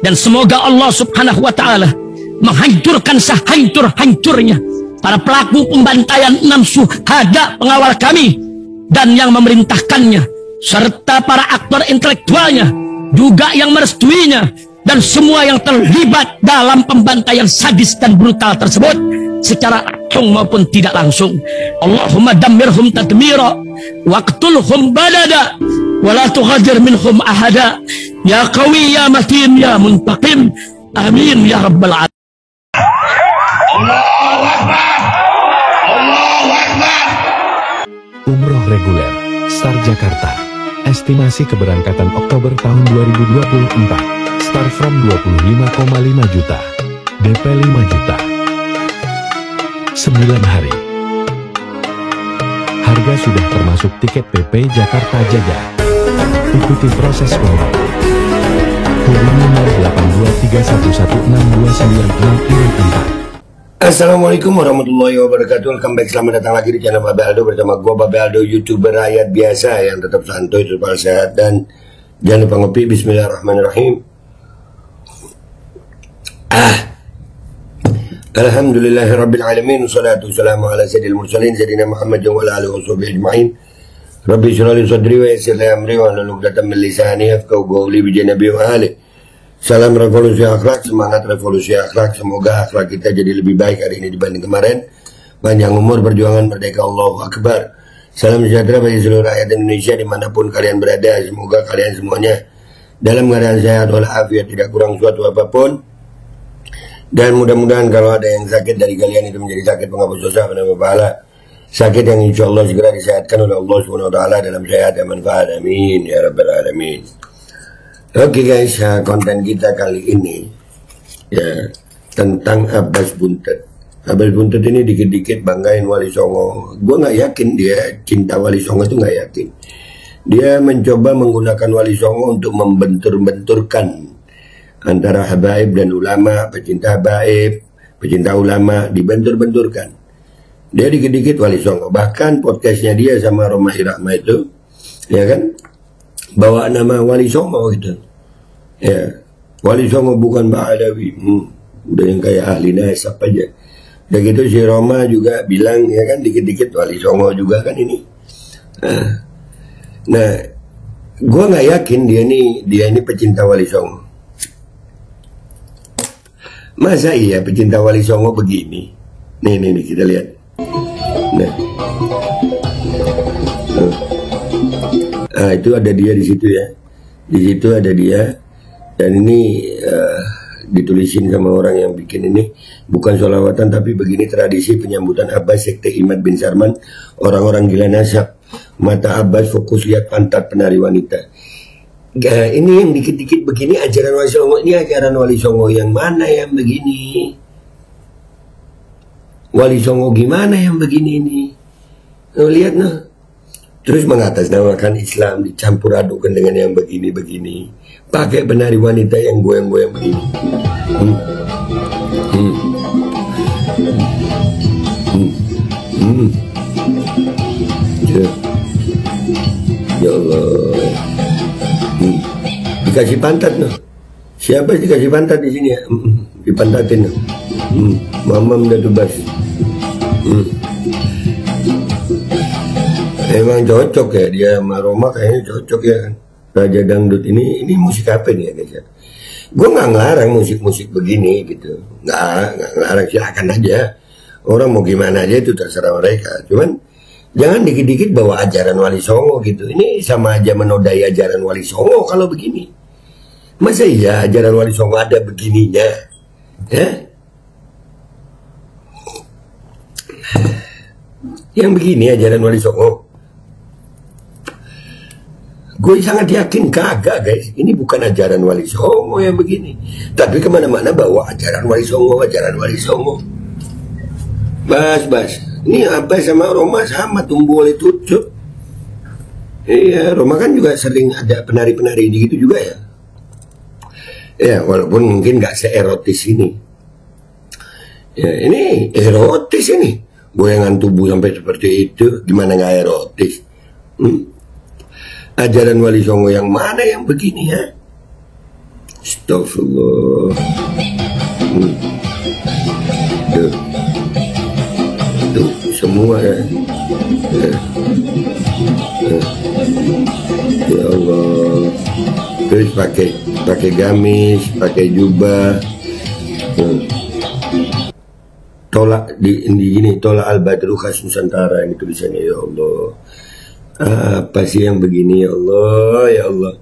Dan semoga Allah subhanahu wa ta'ala menghancurkan sehancur-hancurnya para pelaku pembantaian 6 syuhada pengawal kami dan yang memerintahkannya, serta para aktor intelektualnya juga yang merestuinya, dan semua yang terlibat dalam pembantaian sadis dan brutal tersebut secara langsung maupun tidak langsung. Allahumma dammirhum tadmira waqtulhum balada wala tughadir minhum ahada ya qawi ya matin ya muntaqim amin ya rabbal alamin. Allahu Akbar, Allahu Akbar. Umroh reguler Star Jakarta, estimasi keberangkatan Oktober tahun 2024. Start from 25,5 juta, DP 5 juta, 9 hari. Harga sudah termasuk tiket PP Jakarta Jaga. Ikuti proses umroh. Hubungi nomor 82311629664. Assalamualaikum warahmatullahi wabarakatuh. Welcome back, selamat datang lagi di channel Babe Aldo bersama gua Babe Aldo, YouTuber rakyat biasa yang tetap santuy, tetap sehat, dan jangan lupa ngopi. Bismillahirrahmanirrahim. Alhamdulillahirabbil alamin, wassalatu wassalamu ala sayyidil mursalin sayyidina Muhammad wa ala alihi washabihi ajma'in. Rabbi shrah li sadri wa yassir li amri wa hlul 'uqdatam min lisani yafqahu qawli bi nabi wa ali. Salam revolusi akhlak, semangat revolusi akhlak. Semoga akhlak kita jadi lebih baik hari ini dibanding kemarin. Panjang umur, perjuangan merdeka, Allahu Akbar. Salam sejahtera bagi seluruh rakyat Indonesia dimanapun kalian berada. Semoga kalian semuanya dalam keadaan sehat walafiat, tidak kurang suatu apapun. Dan mudah-mudahan kalau ada yang sakit dari kalian itu menjadi sakit penghapus dosa, penambah pahala, sakit yang insya Allah segera disehatkan oleh Allah Subhanahu wa Ta'ala dalam sehat dan manfaat. Amin ya rabbal alamin. Oke guys, konten kita kali ini ya tentang Abbas Buntet. Abbas Buntet ini dikit-dikit banggain Wali Songo. Gue nggak yakin dia cinta Wali Songo, itu nggak yakin. Dia mencoba menggunakan Wali Songo untuk membentur-benturkan antara habaib dan ulama, pecinta habaib, pecinta ulama, dibentur-benturkan. Dia dikit-dikit Wali Songo. Bahkan podcastnya dia sama Romahi Rahma itu, ya kan, bawa nama Wali Songo gitu. Ya, Wali Songo bukan Mbak Adawi. Udah yang kayak ahli nasab aja. Udah gitu si Roma juga bilang, ya kan, dikit-dikit Wali Songo juga kan ini. Nah, gua nggak yakin dia ini pecinta Wali Songo. Masa iya pecinta Wali Songo begini? Nih kita lihat. Nah, itu ada dia di situ ya. Di situ ada dia. Dan ini ditulisin sama orang yang bikin ini, bukan sholawatan tapi begini: tradisi penyambutan Abbas sekte Imad bin Sarman, orang-orang gila nasab. Mata Abbas fokus lihat pantat penari wanita. Ini yang dikit-dikit begini ajaran Wali Songo. Ini ajaran Wali Songo yang mana yang begini? Wali Songo gimana yang begini ini? Lihat nah. Terus mengatasnamakan Islam dicampur adukan dengan yang begini-begini. Pakai penari wanita yang goyang-goyang begini. Ya Allah. Dikasih pantat noh. Siapa sih dikasih pantat di sini ya? Dipantatin noh. Mamam dah tubas. Emang cocok ya dia sama Roma, kayaknya cocok ya kan. Raja Dangdut ini musik apa nih ya guys ya? Gue nggak ngelarang musik-musik begini gitu. Nggak ngelarang, silakan aja. Orang mau gimana aja itu terserah mereka. Cuman jangan dikit-dikit bawa ajaran Wali Songo gitu. Ini sama aja menodai ajaran Wali Songo kalau begini. Masa iya ajaran Wali Songo ada begininya? Ya? Yang begini ajaran Wali Songo. Gue sangat yakin kagak guys. Ini bukan ajaran Wali Songo yang begini. Tapi kemana-mana bawa ajaran Wali Songo, ajaran Wali Songo. Bas. Ini Abbas sama Roma sama tumbuh oleh tutup. Iya, Roma kan juga sering ada penari-penari gitu juga ya. Ya, walaupun mungkin gak seerotis ini. Ya, ini erotis ini. Goyangan tubuh sampai seperti itu, gimana gak erotis? Ajaran Wali Songo yang mana yang begini ya? Astagfirullah. Tuh, semua ya. Ya Allah. Terus pakai gamis, pakai jubah. Tolak di gini, tolak al-badru khas Nusantara, ini tulisannya. Ya Allah, apa sih yang begini? Ya Allah, ya Allah,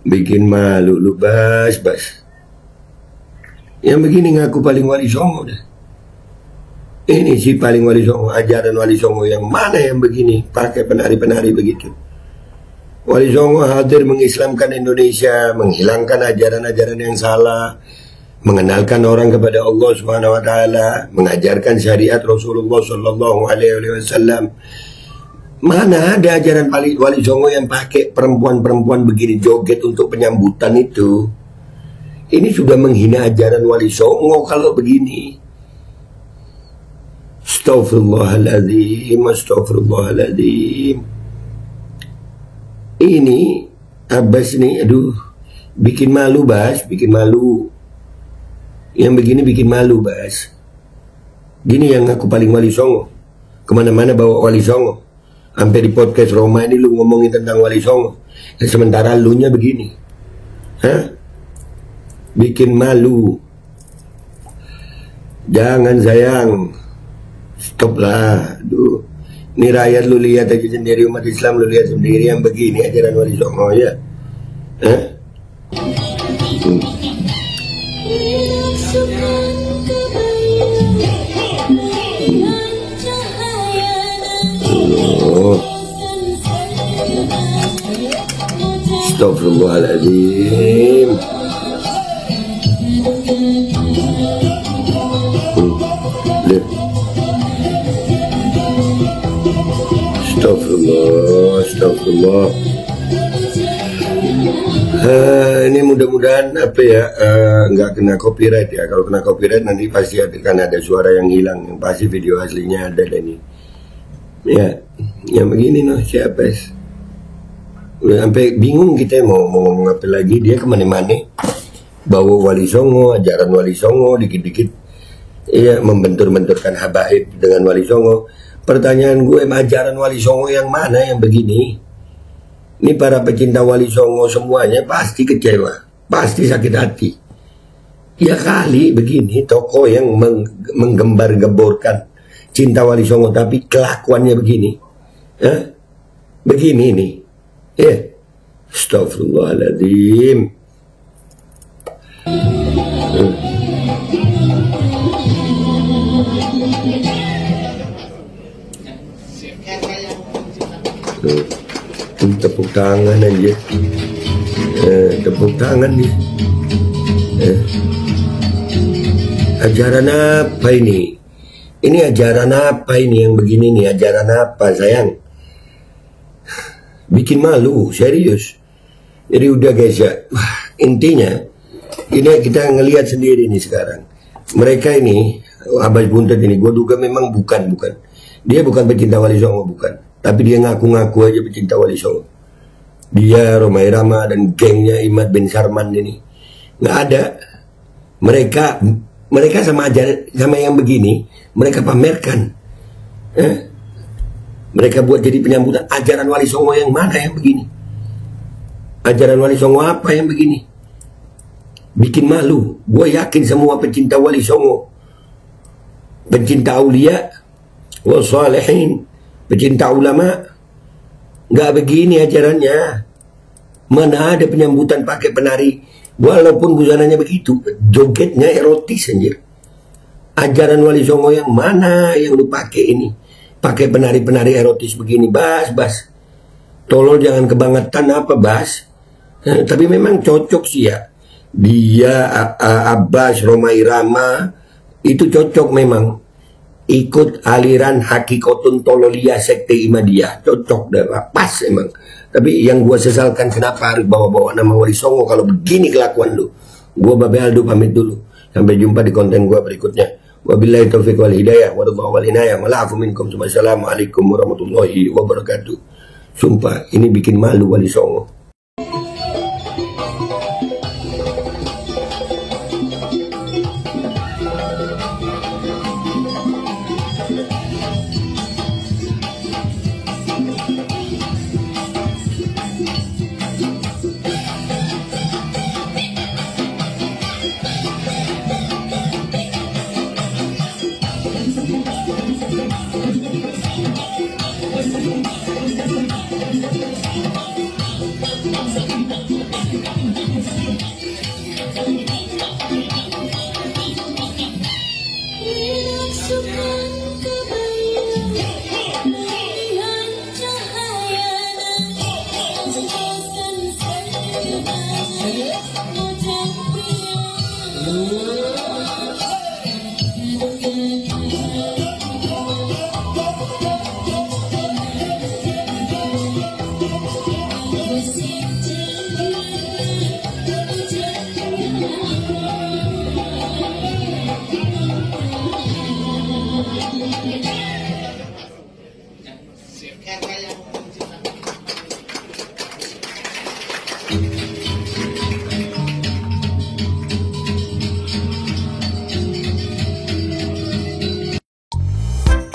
bikin malu lu, Bas. Yang begini ngaku paling Wali Songo dah. Ini sih paling Wali Songo. Ajaran Wali Songo yang mana yang begini, pakai penari-penari begitu? Wali Songo hadir mengislamkan Indonesia, menghilangkan ajaran-ajaran yang salah, mengenalkan orang kepada Allah Subhanahu wa taala, mengajarkan syariat Rasulullah sallallahu alaihi wasallam. Mana ada ajaran Wali Songo yang pakai perempuan-perempuan begini joget untuk penyambutan itu? Ini sudah menghina ajaran Wali Songo kalau begini. Astagfirullahaladzim, astagfirullahaladzim. Ini Abbas nih, aduh, bikin malu, Bas, bikin malu. Yang begini bikin malu, Bas. Gini yang aku paling Wali Songo. Kemana-mana bawa Wali Songo. Sampai di podcast Roma ini lu ngomongin tentang Wali Songo. Dan sementara lu nya begini. Hah? Bikin malu. Jangan sayang. Stop lah. Aduh. Ini rakyat lu lihat aja sendiri, umat Islam lu lihat sendiri yang begini ajaran Wali Songo ya. Hah? Oh. Astagfirullahaladzim. Lihat. Astagfirullah. Ini mudah-mudahan apa ya, nggak kena copyright ya. Kalau kena copyright nanti pasti akan ada suara yang hilang, yang pasti video aslinya ada dan ini. Ya, yang begini noh siapa es? Udah sampai bingung kita mau ngomong apa lagi. Dia kemana-mana bawa Wali Songo, ajaran Wali Songo, dikit-dikit ya membentur-benturkan habaib dengan Wali Songo. Pertanyaan gue, ajaran Wali Songo yang mana yang begini? Ini para pecinta Wali Songo semuanya pasti kecewa, pasti sakit hati. Ya kali begini tokoh yang menggembar-gemborkan cinta Wali Songo tapi kelakuannya begini. Hah? Begini nih. Astagfirullahaladzim. Tepuk tangan aja. Tepuk tangan nih. Ajaran apa ini? Ini ajaran apa ini yang begini nih? Ajaran apa sayang? Bikin malu, serius. Jadi udah guys ya. Intinya ini kita ngelihat sendiri nih sekarang. Mereka ini Abbas Buntet ini, gue duga memang bukan. Dia bukan pecinta Wali Songo, bukan. Tapi dia ngaku-ngaku aja pecinta Wali Songo. Dia, Roma Irama dan gengnya Imad bin Sarman ini nggak ada. Mereka sama yang begini, mereka pamerkan. Mereka buat jadi penyambutan. Ajaran Wali Songo yang mana yang begini? Ajaran Wali Songo apa yang begini? Bikin malu. Gue yakin semua pecinta Wali Songo, pencinta aulia, wassalihin, pecinta ulama, nggak begini ajarannya. Mana ada penyambutan pakai penari, walaupun busananya begitu, jogetnya erotis anjir. Ajaran Wali Songo yang mana yang lu pakai ini? Pakai penari-penari erotis begini, Bas. Tolol jangan kebangetan apa, Bas. Tapi memang cocok sih ya. Dia, Abbas, Roma Irama, itu cocok memang. Ikut aliran Hakikotun Tololia Sekte Imadiyah, cocok deh, pas emang. Tapi yang gue sesalkan, kenapa harus bawa-bawa nama Wali Songo kalau begini kelakuan lu. Gue Babe Aldo pamit dulu. Sampai jumpa di konten gue berikutnya. Wabillahi taufiq wal hidayah wa inayah wa la'afu minkum. Assalamualaikum warahmatullahi wabarakatuh. Sumpah ini bikin malu Wali Songo.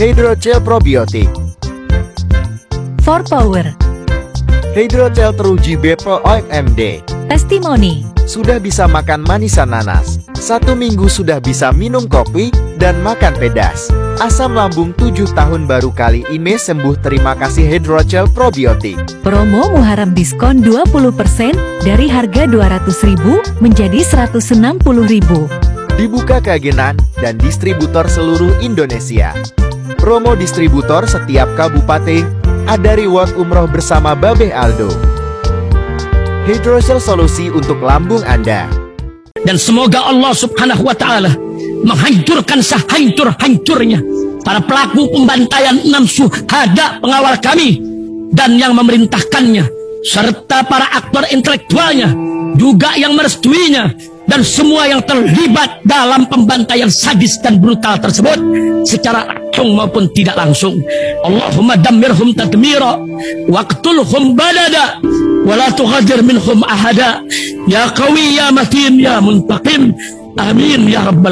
Hydrogel probiotik. For Power, Hydrogel teruji BPO OMD. Testimoni, Sudah bisa makan manisan nanas. 1 minggu sudah bisa minum kopi dan makan pedas. Asam lambung 7 tahun baru kali ini sembuh. Terima kasih Hydrogel probiotik. promo Muharram diskon 20% dari harga 200.000 menjadi 160.000. Dibuka ke agenan dan distributor seluruh Indonesia. Promo distributor setiap kabupaten. Ada reward umroh bersama Babeh Aldo. Hydrogel solusi untuk lambung Anda. Dan semoga Allah subhanahu wa ta'ala menghancurkan sehancur-hancurnya para pelaku pembantaian 6 syuhada pengawal kami dan yang memerintahkannya, serta para aktor intelektualnya, juga yang merestuinya, dan semua yang terlibat dalam pembantaian sadis dan brutal tersebut secara langsung maupun tidak langsung. Allahumma dammirhum tadmira waqtulhum badada wala tughadir minhum ahada ya qawi ya matin ya muntaqim. Amin ya rabbal